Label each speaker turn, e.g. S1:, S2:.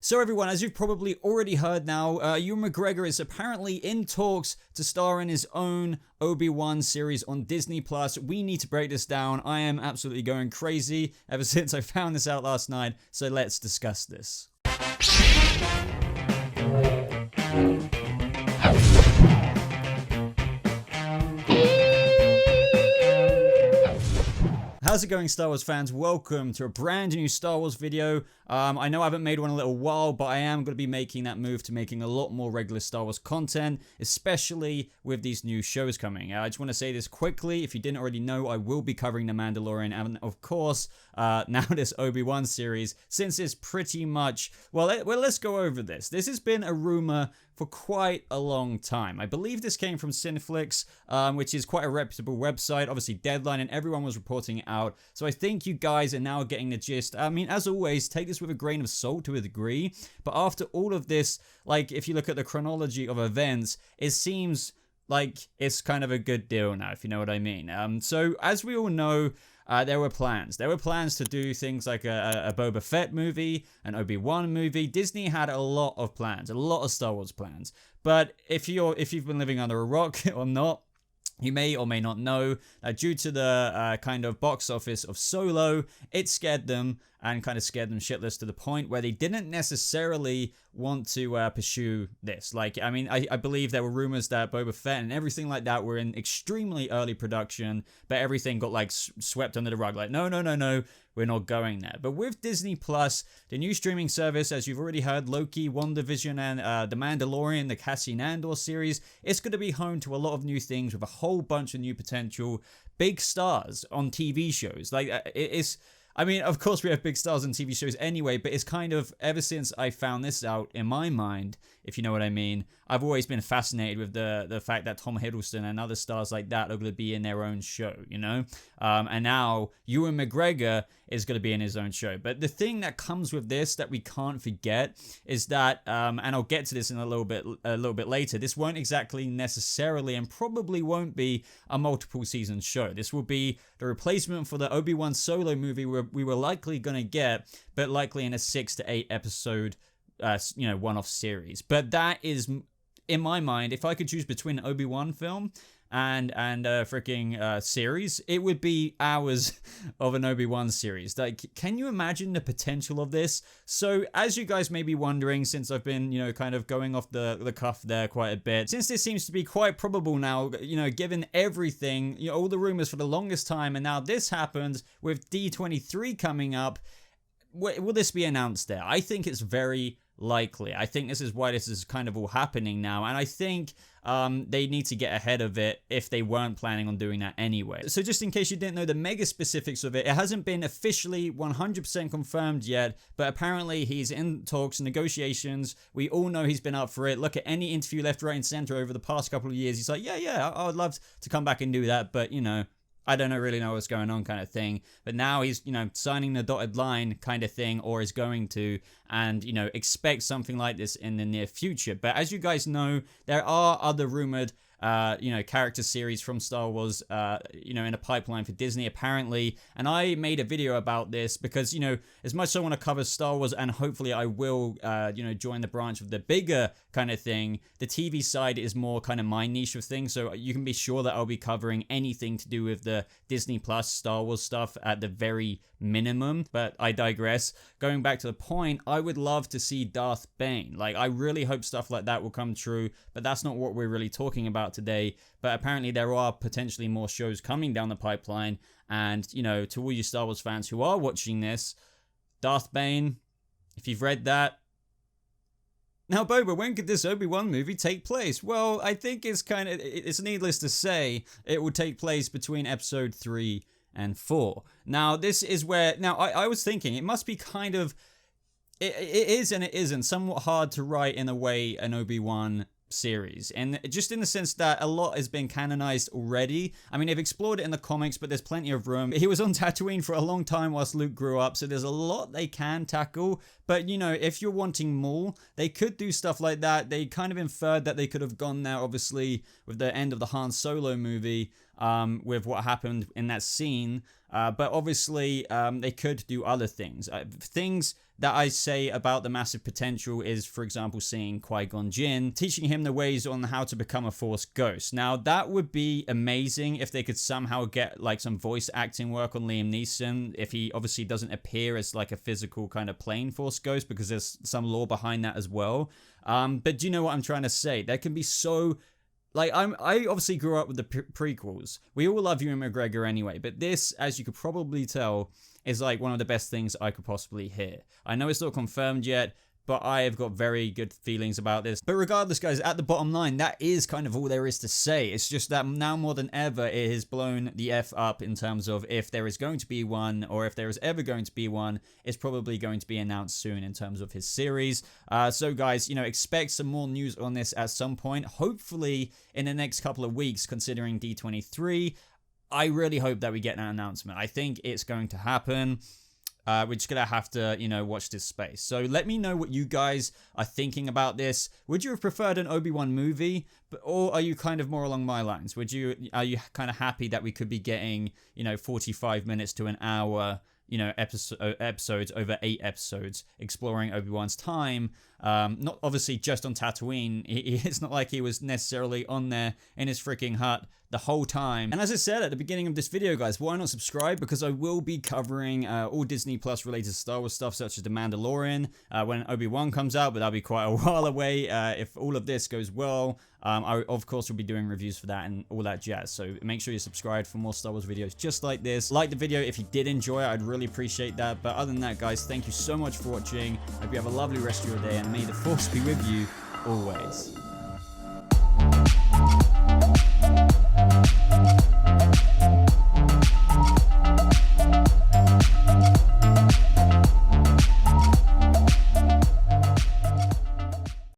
S1: So everyone, as you've probably already heard now, Ewan McGregor is apparently in talks to star in his own Obi-Wan series on Disney+. We need to break this down. I am absolutely going crazy ever since I found this out last night, so let's discuss this. How's it going, Star Wars fans? Welcome to a brand new Star Wars video. I know I haven't made one in a little while, but I am going to be making that move to making a lot more regular Star Wars content, especially with these new shows coming. I just want to say this quickly. If you didn't already know, I will be covering The Mandalorian and, of course, now this Obi-Wan series, since it's pretty much... Well, let's go over this. This has been a rumor for quite a long time. I believe this came from Cineflix, which is quite a reputable website. Obviously, Deadline and everyone was reporting it out. So I think you guys are now getting the gist. I mean, as always, take this with a grain of salt to a degree. But after all of this, like, if you look at the chronology of events, it seems like it's kind of a good deal now, if you know what I mean. So as we all know, there were plans. There were plans to do things like a Boba Fett movie, an Obi-Wan movie. Disney had a lot of plans, a lot of Star Wars plans. But if you've been living under a rock or not, you may or may not know that due to the kind of box office of Solo, it scared them and kind of scared them shitless to the point where they didn't necessarily want to pursue this. Like, I mean, I believe there were rumors that Boba Fett and everything like that were in extremely early production, but everything got like swept under the rug. Like, no, we're not going there. But with Disney Plus, the new streaming service, as you've already heard, Loki, WandaVision, and The Mandalorian, the Cassian Andor series, it's going to be home to a lot of new things with a whole bunch of new potential big stars on TV shows. Like, it's... I mean, of course we have big stars on TV shows anyway, but it's kind of, ever since I found this out in my mind, if you know what I mean, I've always been fascinated with the fact that Tom Hiddleston and other stars like that are going to be in their own show, you know? And now Ewan McGregor is going to be in his own show. But the thing that comes with this that we can't forget is that, and I'll get to this in a little bit later, this won't exactly necessarily and probably won't be a multiple season show. This will be the replacement for the Obi-Wan Solo movie we were likely going to get, but likely in a 6 to 8 episode one-off series. But that is, in my mind, if I could choose between an Obi-Wan film and a freaking series, it would be hours of an Obi-Wan series. Like, can you imagine the potential of this? So, as you guys may be wondering, since I've been, kind of going off the cuff there quite a bit, since this seems to be quite probable now, given everything, all the rumors for the longest time, and now this happens with D23 coming up, will this be announced there? I think it's very likely. I think this is why this is kind of all happening now, and I think they need to get ahead of it if they weren't planning on doing that anyway. So just in case you didn't know the mega specifics of it, it hasn't been officially 100% confirmed yet, but apparently he's in talks, negotiations. We all know he's been up for it. Look at any interview left, right, and center over the past couple of years. He's like, yeah, I would love to come back and do that, but I don't really know what's going on kind of thing. But now he's, signing the dotted line kind of thing, or is going to, and, expect something like this in the near future. But as you guys know, there are other rumored character series from Star Wars, in a pipeline for Disney apparently. And I made a video about this because, as much as I want to cover Star Wars, and hopefully I will, join the branch of the bigger kind of thing, the TV side is more kind of my niche of things. So you can be sure that I'll be covering anything to do with the Disney Plus Star Wars stuff at the very minimum. But I digress. Going back to the point, I would love to see Darth Bane. Like, I really hope stuff like that will come true, but that's not what we're really talking about today. But apparently there are potentially more shows coming down the pipeline, and to all you Star Wars fans who are watching this, Darth Bane, if you've read that. Now, Boba, when could this Obi-Wan movie take place? Well, I think it's needless to say it will take place between episode 3 and 4. Now, this is where, I was thinking it must be kind of, it is and it isn't, somewhat hard to write in a way an Obi-Wan series, and just in the sense that a lot has been canonized already. I mean, they've explored it in the comics, but there's plenty of room. He was on Tatooine for a long time whilst Luke grew up, so there's a lot they can tackle. But if you're wanting more, they could do stuff like that. They kind of inferred that they could have gone there, obviously, with the end of the Han Solo movie. with what happened in that scene. But obviously, they could do other things. Things that I say about the massive potential is, for example, seeing Qui-Gon Jinn, teaching him the ways on how to become a Force ghost. Now, that would be amazing if they could somehow get like some voice acting work on Liam Neeson, if he obviously doesn't appear as like a physical kind of plain Force ghost, because there's some lore behind that as well. But do you know what I'm trying to say? There can be so... Like, I obviously grew up with the prequels. We all love Ewan McGregor anyway, but this, as you could probably tell, is like one of the best things I could possibly hear. I know it's not confirmed yet, but I have got very good feelings about this. But regardless, guys, at the bottom line, that is kind of all there is to say. It's just that now more than ever, it has blown the F up in terms of if there is going to be one, or if there is ever going to be one, it's probably going to be announced soon in terms of his series. So guys, you know, expect some more news on this at some point, hopefully in the next couple of weeks, considering D23. I really hope that we get an announcement. I think it's going to happen. We're just going to have to, you know, watch this space. So let me know what you guys are thinking about this. Would you have preferred an Obi-Wan movie? Or are you kind of more along my lines? Are you kind of happy that we could be getting, you know, 45 minutes to an hour, you know, episodes over 8 episodes exploring Obi-Wan's time? Not obviously just on Tatooine. It's not like he was necessarily on there in his freaking hut the whole time. And as I said at the beginning of this video, guys, why not subscribe? Because I will be covering all Disney Plus related Star Wars stuff, such as The Mandalorian, when Obi-Wan comes out, but that'll be quite a while away if all of this goes well. I, of course, will be doing reviews for that and all that jazz. So make sure you're subscribed for more Star Wars videos just like this. Like the video if you did enjoy it. I'd really appreciate that. But other than that, guys, thank you so much for watching. Hope you have a lovely rest of your day, and may the Force be with you always.